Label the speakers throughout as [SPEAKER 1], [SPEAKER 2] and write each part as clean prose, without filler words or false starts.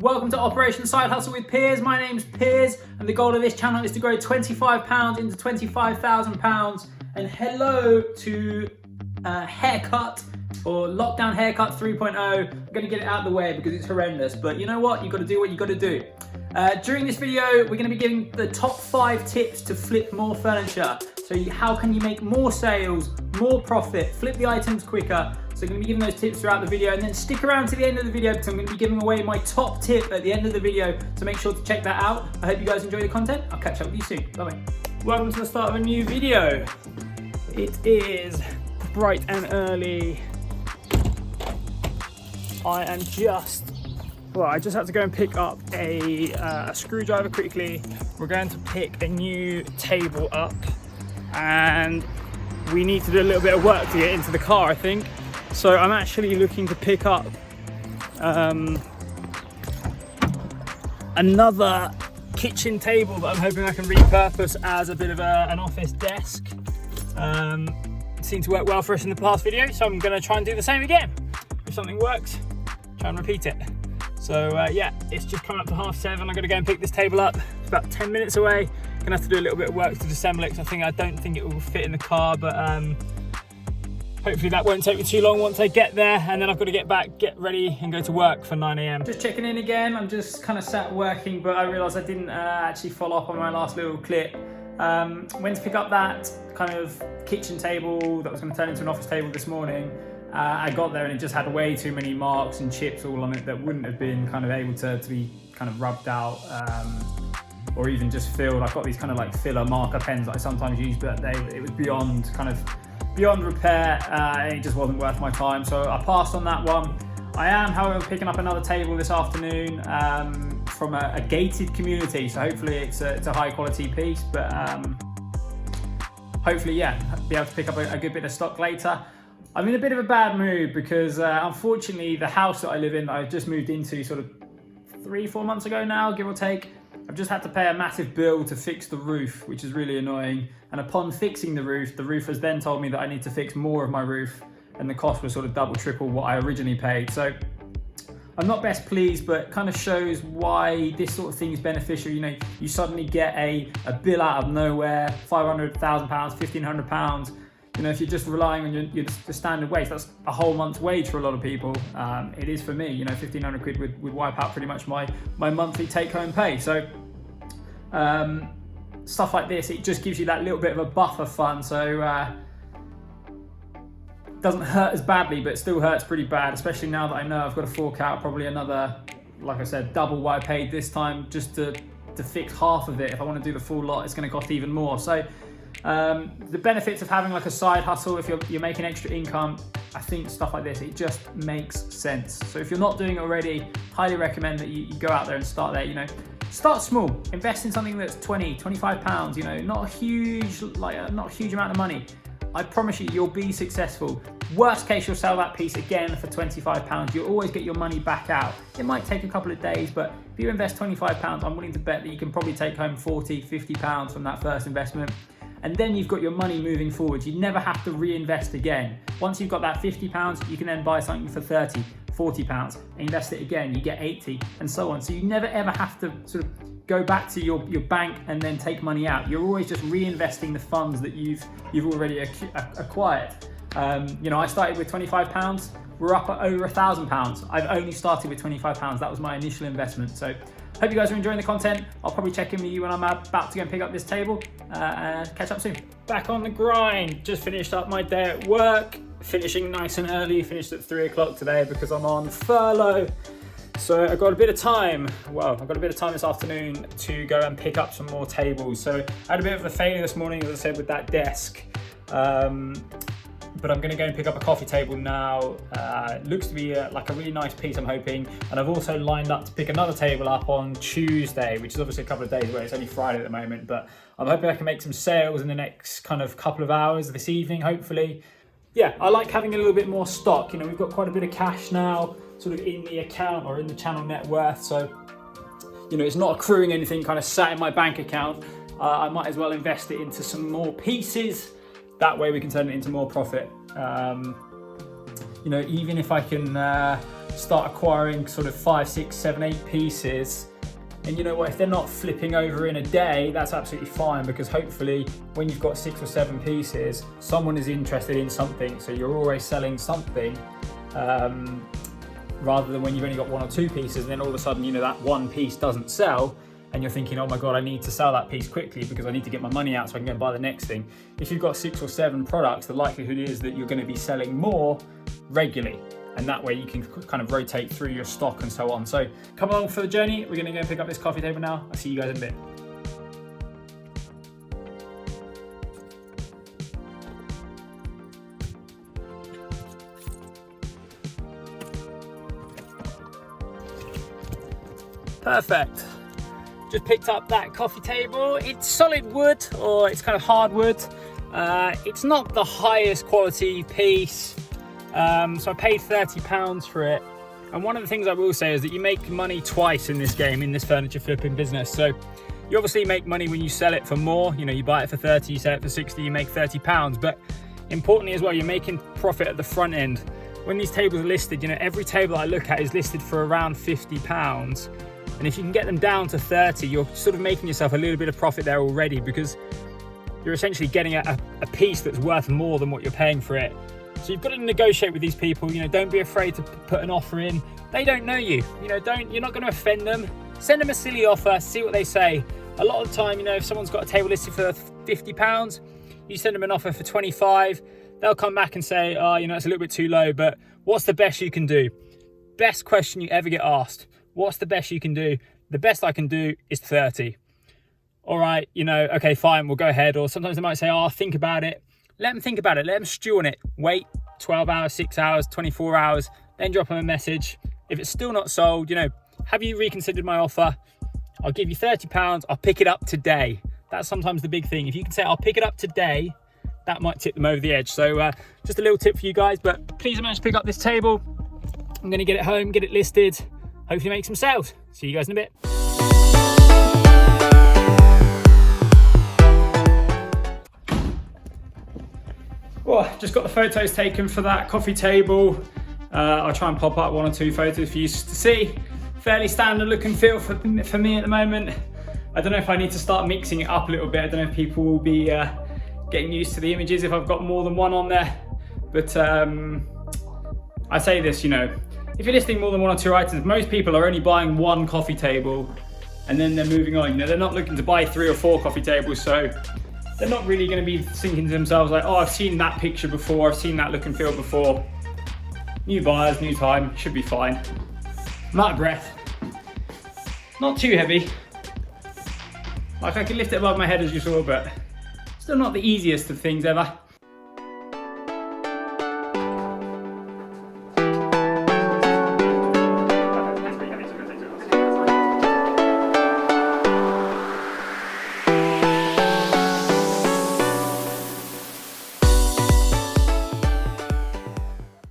[SPEAKER 1] Welcome to Operation Side Hustle with Piers. My name's Piers, and the goal of this channel is to grow £25 into £25,000. And hello to Haircut, or Lockdown Haircut 3.0. I'm going to get it out of the way because it's horrendous, but you know what? You've got to do what you've got to do. During this video, we're going to be giving the top 5 tips to flip more furniture. So how can you make more sales, more profit, flip the items quicker? So I'm going to be giving those tips throughout the video, and then stick around to the end of the video because I'm going to be giving away my top tip at the end of the video. So make sure to check that out. I hope you guys enjoy the content. I'll catch up with you soon. Bye-bye. Welcome to the start of a new video. It is bright and early. I just had to go and pick up a screwdriver quickly. We're going to pick a new table up, and we need to do a little bit of work to get into the car, I think. So I'm actually looking to pick up another kitchen table that I'm hoping I can repurpose as a bit of an office desk. It seemed to work well for us in the past video, so I'm going to try and do the same again. If something works, try and repeat it. So yeah, it's just coming up to 7:30. I'm going to go and pick this table up. It's about 10 minutes away. Gonna have to do a little bit of work to disassemble it because I don't think it will fit in the car, but hopefully that won't take me too long once I get there, and then I've got to get back, get ready and go to work for 9 AM. Just checking in again. I'm just kind of sat working, but I realised I didn't actually follow up on my last little clip. Went to pick up that kind of kitchen table that was going to turn into an office table this morning. I got there and it just had way too many marks and chips all on it that wouldn't have been kind of able to be kind of rubbed out or even just filled. I've got these kind of like filler marker pens that I sometimes use, but it was beyond repair, and it just wasn't worth my time, so I passed on that one. I am, however, picking up another table this afternoon from a gated community, so hopefully it's a high quality piece, but hopefully, yeah, be able to pick up a good bit of stock later. I'm in a bit of a bad mood because unfortunately the house that I live in, that I've just moved into sort of 3-4 months ago now, give or take, I've just had to pay a massive bill to fix the roof, which is really annoying. And upon fixing the roof has then told me that I need to fix more of my roof, and the cost was sort of double, triple what I originally paid. So I'm not best pleased, but kind of shows why this sort of thing is beneficial. You know, you suddenly get a bill out of nowhere, £500, £1,000, £1,500. You know, if you're just relying on your standard wage, that's a whole month's wage for a lot of people. It is for me. You know, 1,500 quid would wipe out pretty much my monthly take-home pay. So stuff like this, it just gives you that little bit of a buffer fund. So it doesn't hurt as badly, but it still hurts pretty bad, especially now that I know I've got to fork out probably another, like I said, double what I paid this time just to fix half of it. If I want to do the full lot, it's going to cost even more. So the benefits of having like a side hustle, if you're making extra income, I think stuff like this, it just makes sense. So if you're not doing it already, highly recommend that you go out there and start there. You know, start small, invest in something that's £20-25, you know, not a huge amount of money. I promise you, you'll be successful. Worst case, you'll sell that piece again for £25. You'll always get your money back out. It might take a couple of days, but if you invest £25, I'm willing to bet that you can probably take home £40-50 from that first investment. And then you've got your money moving forward. You never have to reinvest again. Once you've got that £50, you can then buy something for £30-40, invest it again, you get 80, and so on. So you never ever have to sort of go back to your bank and then take money out. You're always just reinvesting the funds that you've already acquired. You know, I started with £25. We're up at over £1,000. I've only started with £25. That was my initial investment. So hope you guys are enjoying the content. I'll probably check in with you when I'm about to go and pick up this table, and catch up soon. Back on the grind. Just finished up my day at work, finishing nice and early. Finished at 3 o'clock today because I'm on furlough. So I've got a bit of time. Well, I've got a bit of time this afternoon to go and pick up some more tables. So I had a bit of a failure this morning, as I said, with that desk. But I'm going to go and pick up a coffee table now. It looks to be like a really nice piece, I'm hoping. And I've also lined up to pick another table up on Tuesday, which is obviously a couple of days away. It's only Friday at the moment, but I'm hoping I can make some sales in the next kind of couple of hours this evening, hopefully. Yeah, I like having a little bit more stock. You know, we've got quite a bit of cash now, sort of in the account or in the channel net worth. So, you know, it's not accruing anything kind of sat in my bank account. I might as well invest it into some more pieces. That way we can turn it into more profit. You know, even if I can start acquiring sort of 5, 6, 7, 8 pieces. And you know what, if they're not flipping over in a day, that's absolutely fine, because hopefully when you've got 6 or 7 pieces, someone is interested in something, so you're always selling something, rather than when you've only got 1 or 2 pieces and then all of a sudden, you know, that one piece doesn't sell and you're thinking, oh my God, I need to sell that piece quickly because I need to get my money out so I can go and buy the next thing. If you've got 6 or 7 products, the likelihood is that you're going to be selling more regularly. And that way you can kind of rotate through your stock and so on. So come along for the journey. We're going to go and pick up this coffee table now. I'll see you guys in a bit. Perfect. Just picked up that coffee table. It's solid wood, or it's kind of hardwood. It's not the highest quality piece. So I paid £30 for it. And one of the things I will say is that you make money twice in this game, in this furniture flipping business. So you obviously make money when you sell it for more. You know, you buy it for 30, you sell it for 60, you make £30. But importantly as well, you're making profit at the front end. When these tables are listed, you know, every table I look at is listed for around £50. And if you can get them down to 30, you're sort of making yourself a little bit of profit there already, because you're essentially getting a piece that's worth more than what you're paying for it. So you've got to negotiate with these people. You know, don't be afraid to put an offer in. They don't know you. You know, you're not going to offend them. Send them a silly offer, see what they say. A lot of the time, you know, if someone's got a table listed for £50, you send them an offer for 25, they'll come back and say, oh, you know, it's a little bit too low, but what's the best you can do? Best question you ever get asked. What's the best you can do? The best I can do is 30. All right, you know, okay, fine, we'll go ahead. Or sometimes they might say, oh, think about it. Let them think about it. Let them stew on it. Wait 12 hours, 6 hours, 24 hours, then drop them a message. If it's still not sold, you know, have you reconsidered my offer? I'll give you £30. I'll pick it up today. That's sometimes the big thing. If you can say, I'll pick it up today, that might tip them over the edge. So just a little tip for you guys, but please manage to pick up this table. I'm going to get it home, get it listed, hopefully make some sales. See you guys in a bit. Well, just got the photos taken for that coffee table. I'll try and pop up 1 or 2 photos for you to see. Fairly standard look and feel for me at the moment. I don't know if I need to start mixing it up a little bit. I don't know if people will be getting used to the images if I've got more than one on there. But I say this, you know, if you're listing more than 1 or 2 items, most people are only buying 1 coffee table and then they're moving on. You know, they're not looking to buy 3 or 4 coffee tables, so they're not really going to be thinking to themselves like, oh, I've seen that picture before, I've seen that look and feel before. New buyers, new time, should be fine. I'm out of breath. Not too heavy. Like, I can lift it above my head as you saw, but still not the easiest of things ever.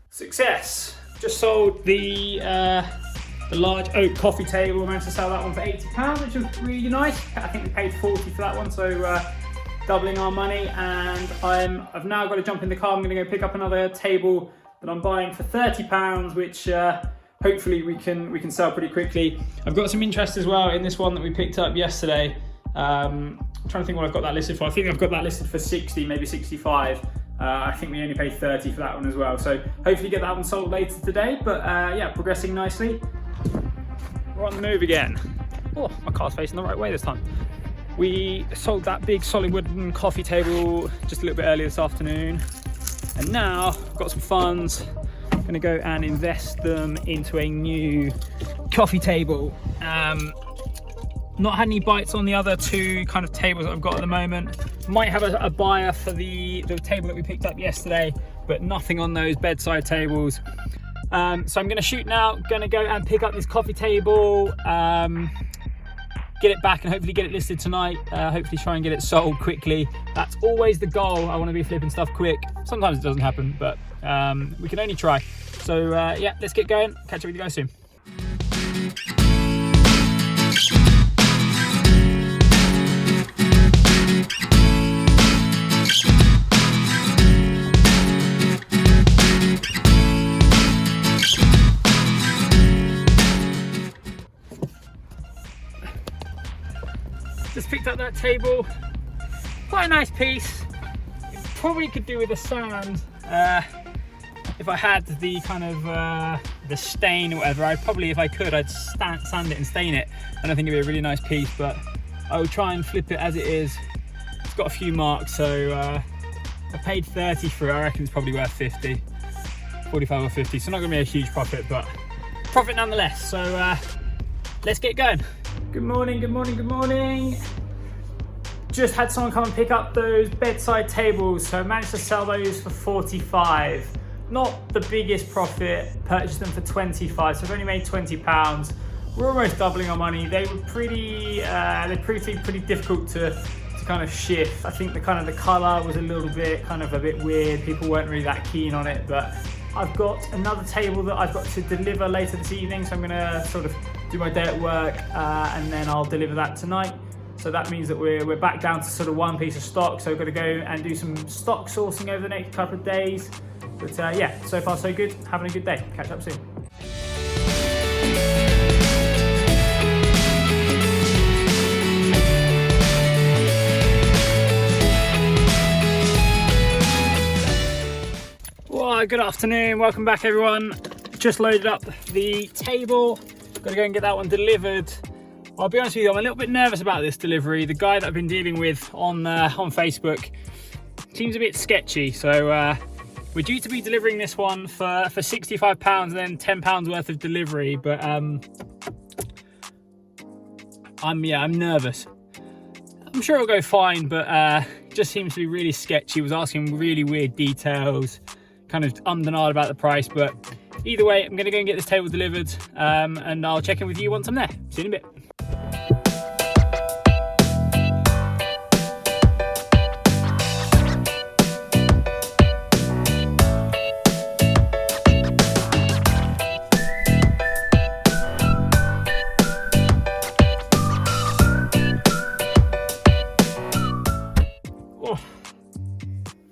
[SPEAKER 1] Success! Just sold the large oak coffee table. Managed to sell that one for £80, which was really nice. I think we paid 40 for that one, so doubling our money. And I've now got to jump in the car. I'm going to go pick up another table that I'm buying for £30, which hopefully we can sell pretty quickly. I've got some interest as well in this one that we picked up yesterday. I'm trying to think what I've got that listed for. I think I've got that listed for 60, maybe 65. I think we only paid 30 for that one as well. So hopefully get that one sold later today. But yeah, progressing nicely. We're on the move again. Oh, my car's facing the right way this time. We sold that big solid wooden coffee table just a little bit earlier this afternoon. And now I've got some funds. I'm going to go and invest them into a new coffee table. Not had any bites on the other 2 kind of tables that I've got at the moment. Might have a buyer for the table that we picked up yesterday, but nothing on those bedside tables. So I'm going to shoot now, going to go and pick up this coffee table, get it back and hopefully get it listed tonight. Hopefully try and get it sold quickly. That's always the goal. I want to be flipping stuff quick. Sometimes it doesn't happen, but we can only try. So yeah, let's get going. Catch up with you guys soon. Just picked up that table. Quite a nice piece. Probably could do with a sand. If I had the kind of the stain or whatever, I'd probably, if I could, I'd sand it and stain it. And I think it'd be a really nice piece, but I will try and flip it as it is. It's got a few marks, so I paid 30 for it. I reckon it's probably worth 50, 45 or 50. So not gonna be a huge profit, but profit nonetheless. So let's get going. Good morning, good morning, good morning. Just had someone come and pick up those bedside tables, so I managed to sell those for 45. Not the biggest profit, purchased them for 25, so I've only made £20. We're almost doubling our money. They were pretty, they proved to be pretty difficult to kind of shift. I think the colour was a little bit, kind of a bit weird. People weren't really that keen on it, but I've got another table that I've got to deliver later this evening, so I'm gonna sort of do my day at work, and then I'll deliver that tonight. So that means that we're back down to sort of one piece of stock. So we've got to go and do some stock sourcing over the next couple of days. But yeah, so far so good. Having a good day. Catch up soon. Well, good afternoon. Welcome back, everyone. Just loaded up the table. Got to go and get that one delivered. I'll be honest with you, I'm a little bit nervous about this delivery. The guy that I've been dealing with on Facebook seems a bit sketchy. So we're due to be delivering this one for £65 and then £10 worth of delivery. But I'm nervous. I'm sure it'll go fine, but it just seems to be really sketchy. He was asking really weird details, kind of and ahhed about the price. But either way, I'm going to go and get this table delivered, and I'll check in with you once I'm there. See you in a bit.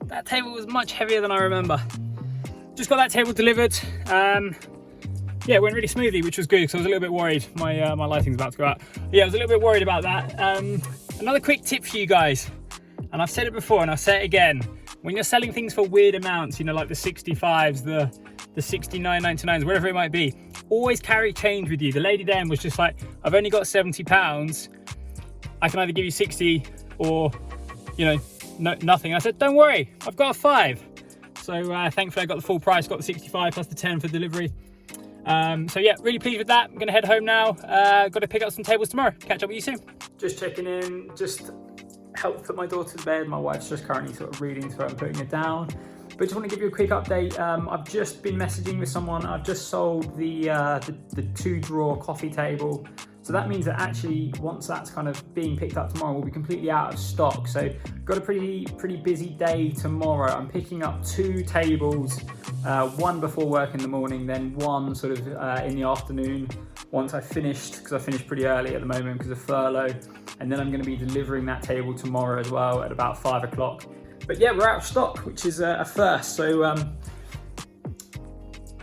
[SPEAKER 1] That table was much heavier than I remember. Just got that table delivered. Yeah, it went really smoothly, which was good because I was a little bit worried. My lighting's about to go out. Yeah, I was a little bit worried about that. Another quick tip for you guys, and I've said it before and I'll say it again. When you're selling things for weird amounts, you know, like the 65s, the 69.99s, whatever it might be, always carry change with you. The lady then was just like, I've only got £70. I can either give you 60 or, you know, nothing. I said, don't worry, I've got a 5. So thankfully I got the full price, got the 65 plus the 10 for delivery. So yeah, really pleased with that. I'm gonna head home now. Got to pick up some tables tomorrow. Catch up with you soon. Just checking in, just helped put my daughter to bed. My wife's just currently sort of reading to her and putting her down. But just want to give you a quick update. I've just been messaging with someone. I've just sold the 2-drawer coffee table. So that means that actually once that's kind of being picked up tomorrow, we'll be completely out of stock. So got a pretty busy day tomorrow. I'm picking up 2 tables, one before work in the morning, then one sort of in the afternoon once I finished, because I finished pretty early at the moment because of furlough. And then I'm going to be delivering that table tomorrow as well at about 5 o'clock. But yeah, we're out of stock, which is a first. So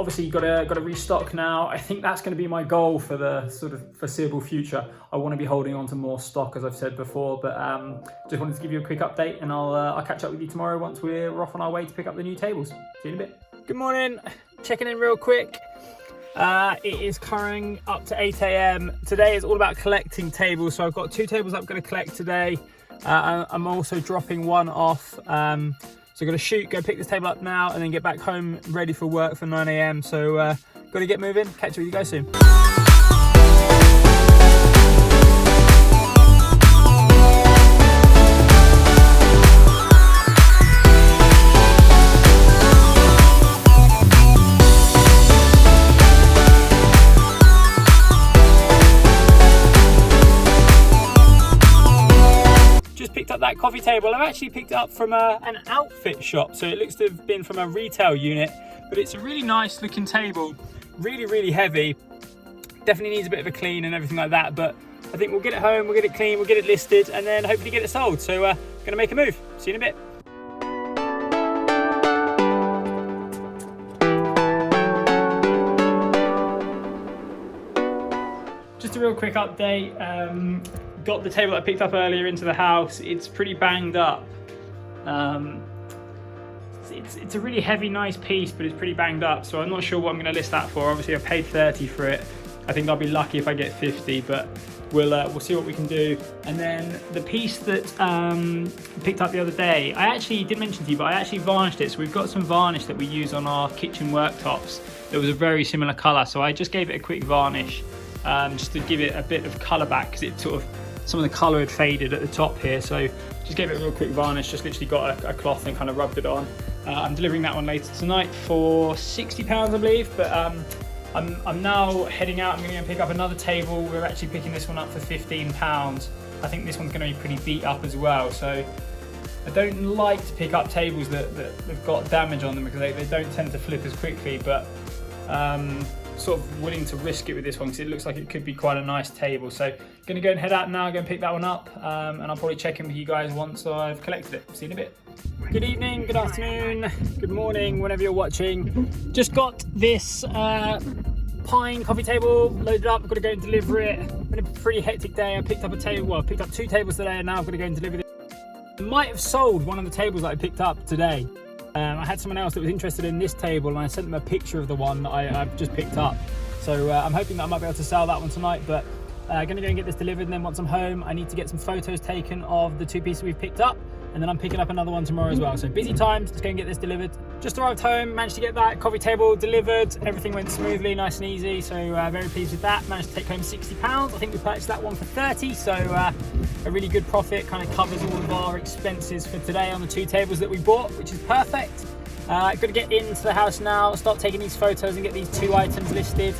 [SPEAKER 1] obviously you've got to restock now. I think that's going to be my goal for the sort of foreseeable future. I want to be holding on to more stock, as I've said before, but just wanted to give you a quick update, and I'll catch up with you tomorrow once we're off on our way to pick up the new tables. See you in a bit. Good morning, checking in real quick. It is current up to 8 AM. Today is all about collecting tables, so I've got 2 tables I'm going to collect today. I'm also dropping one off. So I'm going to shoot, go pick this table up now, and then get back home ready for work for 9 AM. So got to get moving. Catch up with you guys soon. Picked up that coffee table. I've actually picked it up from an outfit shop, so it looks to have been from a retail unit, but it's a really nice looking table, really heavy. Definitely needs a bit of a clean and everything like that, but I think we'll get it home, we'll get it clean, we'll get it listed, and then hopefully get it sold. So gonna make a move. See you in a bit. Just a real quick update. got the table that I picked up earlier into the house. It's pretty banged up. It's a really heavy, nice piece, but it's pretty banged up, so I'm not sure what I'm going to list that for. Obviously I paid 30 for it. I think I'll be lucky if I get 50, but we'll see what we can do. And then the piece that I picked up the other day, I actually did mention to you, but I actually varnished it. So we've got some varnish that we use on our kitchen worktops that was a very similar colour, so I just gave it a quick varnish just to give it a bit of colour back, because it sort of, some of the colour had faded at the top here, so just gave it a real quick varnish, just literally got a cloth and kind of rubbed it on. I'm delivering that one later tonight for £60, I believe, but I'm now heading out. I'm going to go pick up another table. We're actually picking this one up for £15. I think this one's going to be pretty beat up as well, so I don't like to pick up tables that have got damage on them, because they don't tend to flip as quickly, but sort of willing to risk it with this one because it looks like it could be quite a nice table. So going to go and head out now, go and pick that one up, and I'll probably check in with you guys once I've collected it. See you in a bit. Good evening, good afternoon, good morning, whenever you're watching. Just got this pine coffee table loaded up. I've got to go and deliver it. Been a pretty hectic day. I picked up picked up 2 tables today, and now I've got to go and deliver it. I might have sold one of the tables that I picked up today. I had someone else that was interested in this table, and I sent them a picture of the one that I've just picked up. So I'm hoping that I might be able to sell that one tonight, but going to go and get this delivered, and then once I'm home I need to get some photos taken of the 2 pieces we've picked up, and then I'm picking up another one tomorrow as well. So busy times. Let's go and get this delivered. Just arrived home, managed to get that coffee table delivered. Everything went smoothly, nice and easy, so very pleased with that. Managed to take home £60. I think we purchased that one for 30, so a really good profit. Kind of covers all of our expenses for today on the 2 tables that we bought, which is perfect. Got to get into the house now, start taking these photos and get these 2 items listed.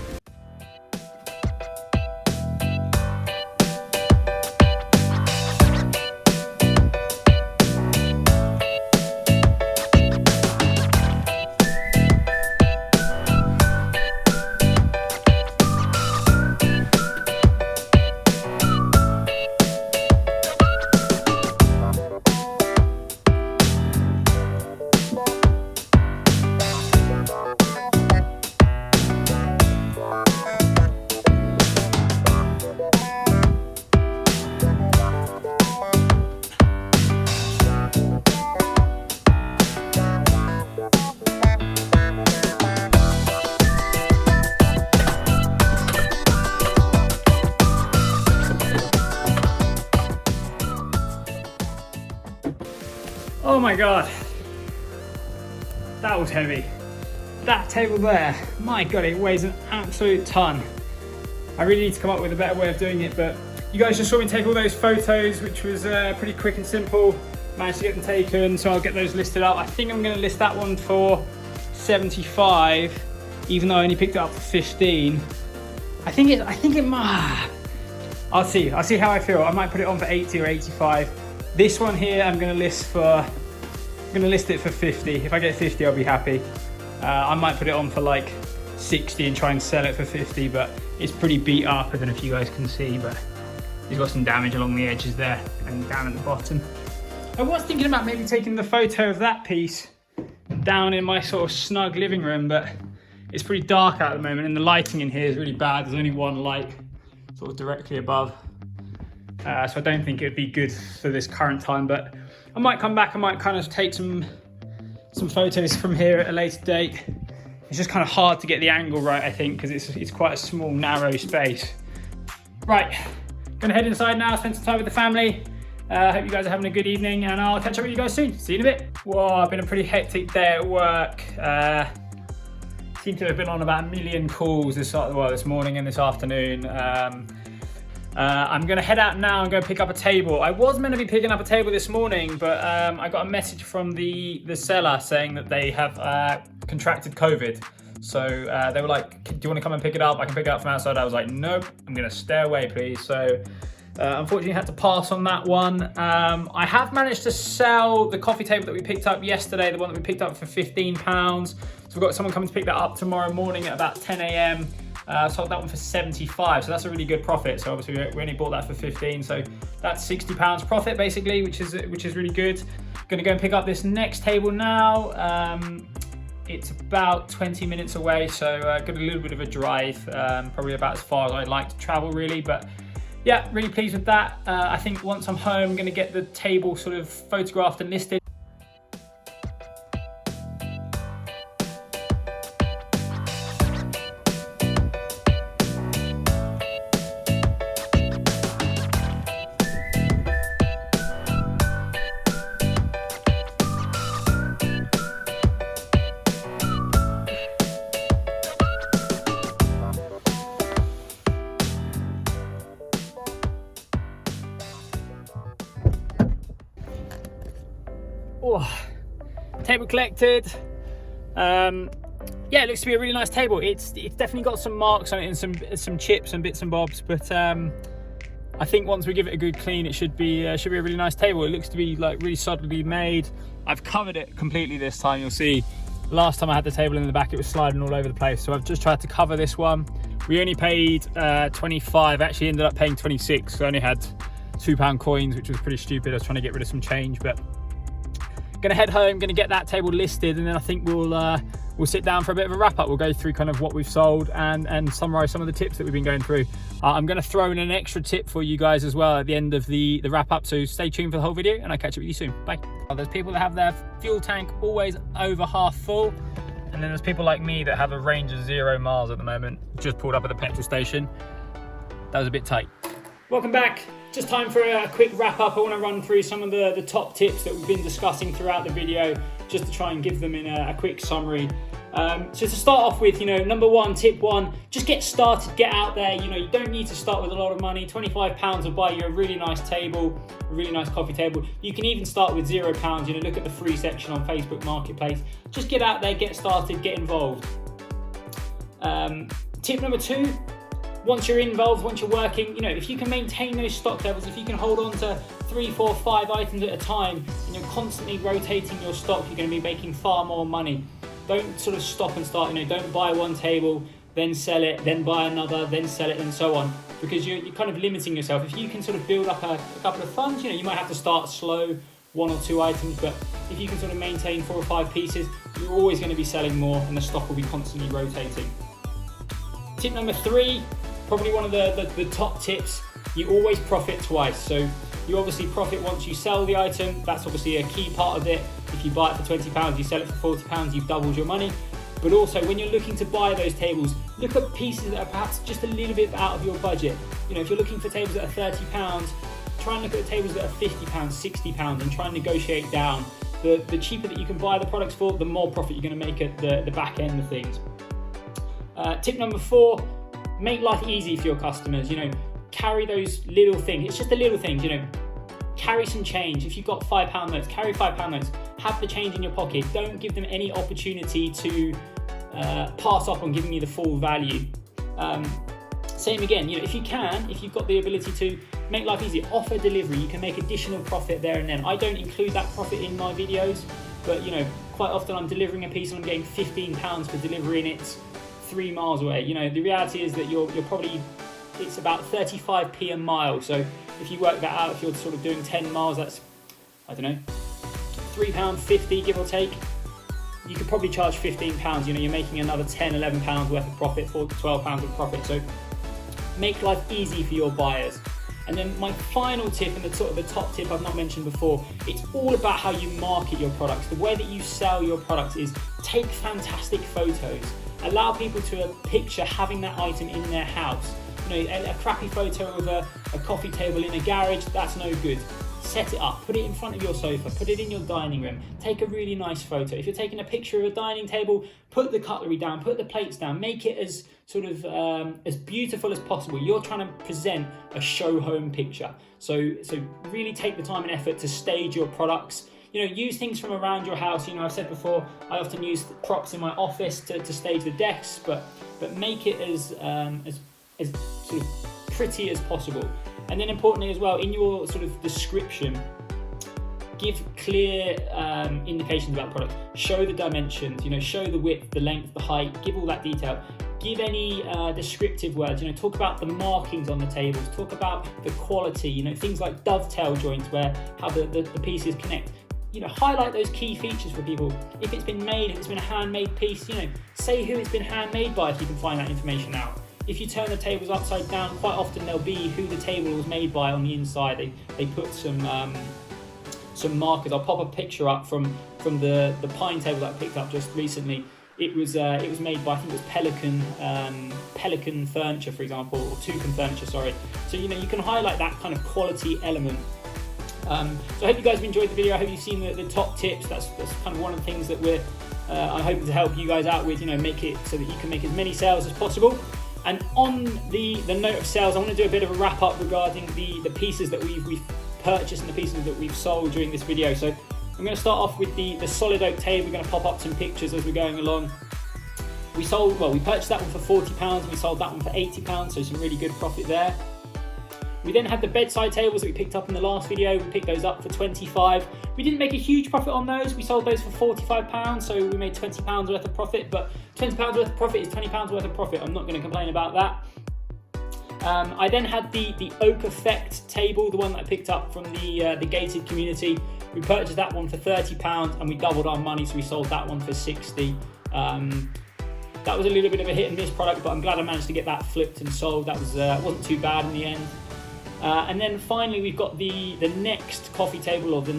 [SPEAKER 1] Oh my god, that was heavy. That table there, my god, it weighs an absolute ton. I really need to come up with a better way of doing it, but you guys just saw me take all those photos, which was pretty quick and simple. Managed to get them taken, so I'll get those listed up. I think I'm going to list that one for 75, even though I only picked it up for 15. I think it might. I'll see how I feel. I might put it on for 80 or 85. This one here, I'm going to list it for 50. If I get 50, I'll be happy. I might put it on for like 60 and try and sell it for 50, but it's pretty beat up. I don't know if you guys can see, but it's got some damage along the edges there and down at the bottom. I was thinking about maybe taking the photo of that piece down in my sort of snug living room, but it's pretty dark out at the moment and the lighting in here is really bad. There's only one light sort of directly above. So I don't think it would be good for this current time, but I might come back. I might kind of take some photos from here at a later date. It's just kind of hard to get the angle right, I think, because it's quite a small, narrow space. Right, gonna head inside now, spend some time with the family. Hope you guys are having a good evening, and I'll catch up with you guys soon. See you in a bit. Whoa, it's been a pretty hectic day at work. Seem to have been on about 1 million calls this morning and this afternoon. I'm going to head out now and go pick up a table. I was meant to be picking up a table this morning, but I got a message from the seller saying that they have contracted COVID. So they were like, do you want to come and pick it up? I can pick it up from outside. I was like, nope, I'm going to stay away, please. So unfortunately, I had to pass on that one. I have managed to sell the coffee table that we picked up yesterday, the one that we picked up for £15. So we've got someone coming to pick that up tomorrow morning at about 10 a.m. Sold that one for 75, so that's a really good profit. So obviously we only bought that for 15, so that's £60 profit basically, which is really good. Gonna go and pick up this next table now. It's about 20 minutes away, so got a little bit of a drive, probably about as far as I'd like to travel really, but yeah, really pleased with that. I think once I'm home, I'm going to get the table sort of photographed and listed. Oh, table collected. Yeah, it looks to be a really nice table. It's definitely got some marks on it and some chips and bits and bobs, but I think once we give it a good clean, it should be a really nice table. It looks to be like really solidly made. I've covered it completely this time. You'll see last time I had the table in the back, it was sliding all over the place. So I've just tried to cover this one. We only paid 25, actually ended up paying 26. So I only had £2 coins, which was pretty stupid. I was trying to get rid of some change, but gonna head home, gonna get that table listed, and then I think we'll sit down for a bit of a wrap up. We'll go through kind of what we've sold and summarize some of the tips that we've been going through. I'm gonna throw in an extra tip for you guys as well at the end of the wrap up, so stay tuned for the whole video and I'll catch up with you soon. Bye. There's people that have their fuel tank always over half full, and then there's people like me that have a range of 0 miles at the moment. Just pulled up at the petrol station. That was a bit tight. Welcome back. Just time for a quick wrap up. I want to run through some of the top tips that we've been discussing throughout the video, just to try and give them in a quick summary. So to start off with, number one, tip one, just get started, get out there. You don't need to start with a lot of money. £25 will buy you a really nice table, a really nice coffee table. You can even start with £0. Look at the free section on Facebook Marketplace. Just get out there, get started, get involved. Tip number two, once you're involved, once you're working, if you can maintain those stock levels, if you can hold on to 3, 4, 5 items at a time, and you're constantly rotating your stock, you're going to be making far more money. Don't sort of stop and start, don't buy one table, then sell it, then buy another, then sell it, and so on, because you're kind of limiting yourself. If you can sort of build up a couple of funds, you might have to start slow, 1 or 2 items, but if you can sort of maintain 4 or 5 pieces, you're always going to be selling more and the stock will be constantly rotating. Tip number 3, probably one of the top tips, you always profit twice. So you obviously profit once you sell the item. That's obviously a key part of it. If you buy it for £20, you sell it for £40, you've doubled your money. But also when you're looking to buy those tables, look at pieces that are perhaps just a little bit out of your budget. If you're looking for tables that are £30, try and look at the tables that are £50, £60 and try and negotiate down. The cheaper that you can buy the products for, the more profit you're going to make at the back end of things. Tip number 4, make life easy for your customers. Carry those little things. It's just the little things. Carry some change. If you've got £5 notes, carry £5 notes. Have the change in your pocket. Don't give them any opportunity to pass up on giving you the full value. Same again. If you've got the ability to make life easy, offer delivery. You can make additional profit there and then. I don't include that profit in my videos, but quite often I'm delivering a piece and I'm getting £15 for delivering it 3 miles away. The reality is that you're probably, it's about 35p a mile. So if you work that out, if you're sort of doing 10 miles, that's, I don't know, £3.50 give or take. You could probably charge £15. You're making another £10, £11 worth of profit, £12 of profit. So make life easy for your buyers. And then my final tip, and the sort of the top tip I've not mentioned before, it's all about how you market your products. The way that you sell your products is take fantastic photos. Allow people to picture having that item in their house. A crappy photo of a coffee table in a garage, that's no good. Set it up, put it in front of your sofa, put it in your dining room, take a really nice photo. If you're taking a picture of a dining table, put the cutlery down, put the plates down, make it as sort of as beautiful as possible. You're trying to present a show home picture. So really take the time and effort to stage your products. Use things from around your house. I've said before, I often use props in my office to stage the desks, but make it as sort of pretty as possible. And then importantly as well, in your sort of description, give clear indications about the product. Show the dimensions, show the width, the length, the height, give all that detail. Give any descriptive words, talk about the markings on the tables, talk about the quality, things like dovetail joints, where how the pieces connect. Highlight those key features for people. If it's been made, if it's been a handmade piece, say who it's been handmade by if you can find that information out.
[SPEAKER 2] if you turn the tables upside down, quite often there'll be who the table was made by on the inside. They put some markers. I'll pop a picture up from the pine table that I picked up just recently. It was made by, I think it was Pelican Furniture, for example, or Toucan Furniture, sorry. So you can highlight that kind of quality element. So I hope you guys have enjoyed the video. I hope you've seen the top tips. That's kind of one of the things that I'm hoping to help you guys out with. Make it so that you can make as many sales as possible. And on the note of sales, I want to do a bit of a wrap up regarding the pieces that we've purchased and the pieces that we've sold during this video. So I'm going to start off with the solid oak table. We're going to pop up some pictures as we're going along. We purchased that one for £40 and we sold that one for £80, so some really good profit there. We then had the bedside tables that we picked up in the last video. We picked those up for £25. We didn't make a huge profit on those. We sold those for £45, so we made £20 worth of profit, but £20 worth of profit is £20 worth of profit. I'm not going to complain about that. I then had the Oak Effect table, the one that I picked up from the gated community. We purchased that one for £30 and we doubled our money, so we sold that one for £60. That was a little bit of a hit and miss product, but I'm glad I managed to get that flipped and sold. That wasn't too bad in the end. And then finally we've got the next coffee table, or the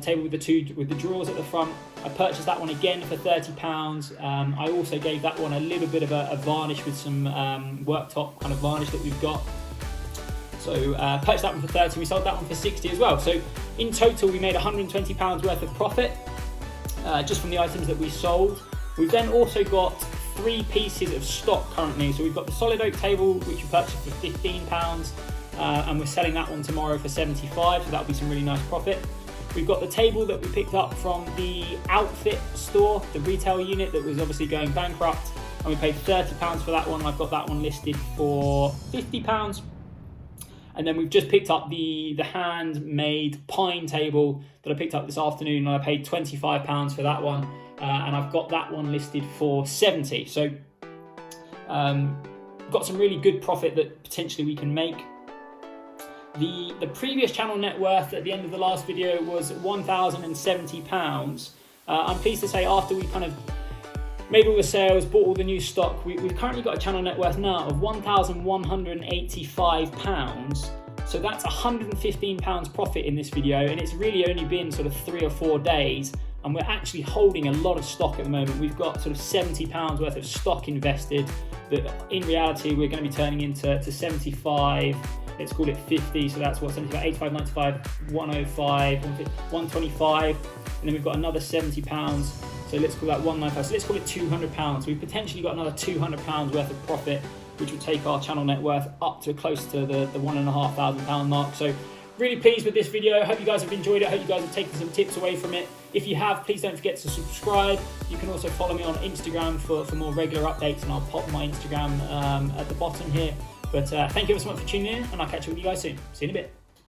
[SPEAKER 2] table with the drawers at the front. I purchased that one again for £30. I also gave that one a little bit of a varnish with some worktop kind of varnish that we've got. So purchased that one for £30. We sold that one for £60 as well. So in total we made £120 worth of profit just from the items that we sold. We've then also got 3 pieces of stock currently. So we've got the solid oak table, which we purchased for £15. And we're selling that one tomorrow for £75, so that'll be some really nice profit. We've got the table that we picked up from the outfit store, the retail unit that was obviously going bankrupt, and we paid £30 for that one. I've got that one listed for £50. And then we've just picked up the handmade pine table that I picked up this afternoon, and I paid £25 for that one, and I've got that one listed for £70. So got some really good profit that potentially we can make. The previous channel net worth at the end of the last video was £1,070. I'm pleased to say after we kind of made all the sales, bought all the new stock, we've currently got a channel net worth now of £1,185. So that's £115 profit in this video, and it's really only been sort of 3 or 4 days, and we're actually holding a lot of stock at the moment. We've got sort of £70 worth of stock invested that in reality we're going to be turning into 75. Let's call it 50, so that's what, 75, 85, 95, 105, 125, and then we've got another £70, so let's call that 195, so let's call it £200. So we've potentially got another £200 worth of profit, which will take our channel net worth up to close to the £1,500 mark. So really pleased with this video. I hope you guys have enjoyed it. I hope you guys have taken some tips away from it. If you have, please don't forget to subscribe. You can also follow me on Instagram for more regular updates, and I'll pop my Instagram at the bottom here. But thank you ever so much for tuning in, and I'll catch up with you guys soon. See you in a bit.